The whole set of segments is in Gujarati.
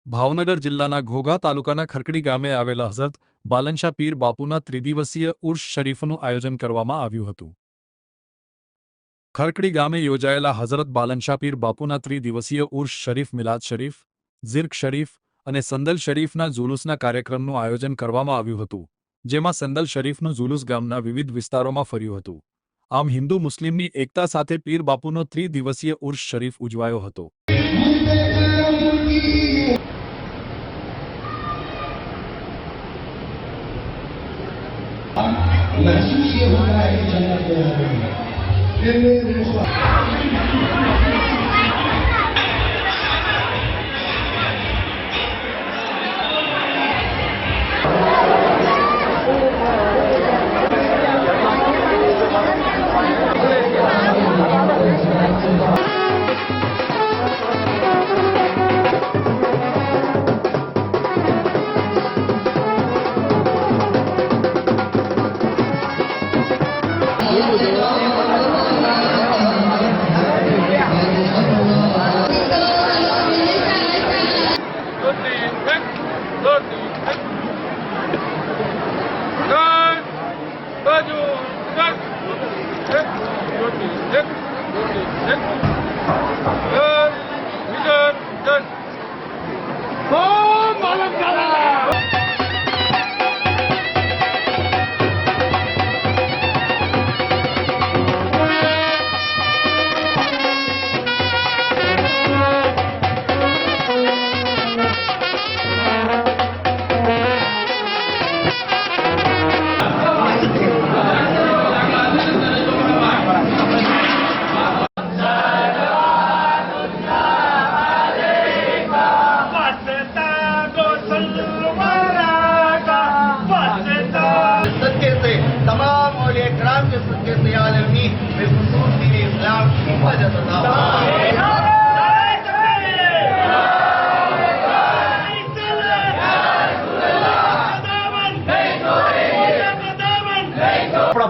ભાવનગર જિલ્લાના ઘોઘા તાલુકાના ખરકડી ગામે આવેલા હઝરત બાલનશાહ પીર બાપુના ત્રિદિવસીય ઉર્સ શરીફનું આયોજન કરવામાં આવ્યું હતું। ખરકડી ગામે યોજાયેલા હઝરત બાલનશાહ પીર બાપુના ત્રિદિવસીય ઉર્સ શરીફ મિલાદ શરીફ, ઝિર્ક શરીફ અને સંદલ શરીફના જુલુસના કાર્યક્રમનું આયોજન કરવામાં આવ્યું હતું, જેમાં સંદલ શરીફનું જુલુસ ગામના વિવિધ વિસ્તારોમાં ફર્યું હતું। આમ હિન્દુ મુસ્લિમની એકતા સાથે પીર બાપુનો ત્રિદિવસીય ઉર્સ શરીફ ઉજવાયો હતો। महसूस ये हो रहा है कि जन्नत में आ गई है।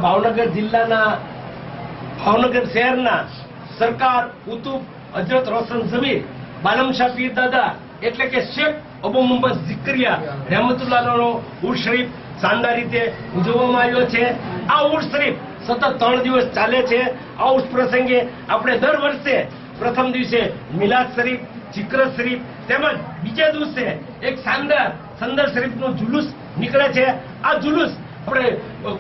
भावनगर जिल्लाना भावनगर शहरना सरकार कुतुब हजरत रोशन जमीर बालमशाह पीर दादा એટલે કે શેખ અબુ મુહમ્મદ ઝિકરિયા રહેમતુલ્લાહનો ઉર્સ શરીફ શાનદાર રીતે ઉજવવામાં આવ્યો છે। આ ઉર્સ શરીફ સતત 3 દિવસ ચાલે છે। આ ઉર્સ પ્રસંગે આપણે દર વર્ષે પ્રથમ દિવસે મિલાદ શરીફ, જિક્ર શરીફ તેમજ બીજા દિવસે એક શાનદાર સંદર શરીફનું જુલુસ નીકળે છે। આ જુલુસ આપણે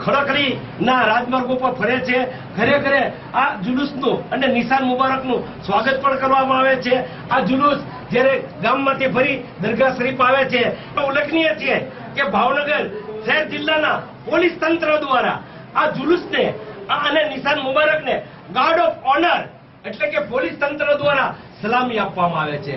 ખડકડીના રાજમાર્ગો પર ફરે છે। ઘરે ઘરે આ જુલુસનું અને નિશાન મુબારકનું સ્વાગત પણ કરવામાં આવે છે। આ જુલુસ જ્યારે ગામમાંથી ફરી દરગાહ શરીફ આવે છે તો ઉલ્લેખનીય છે કે ભાવનગર શહેર જિલ્લાના પોલીસ તંત્ર દ્વારા આ જુલુસને અને નિશાન મુબારકને ગાર્ડ ઓફ ઓનર એટલે કે પોલીસ તંત્ર દ્વારા સલામી આપવામાં આવે છે।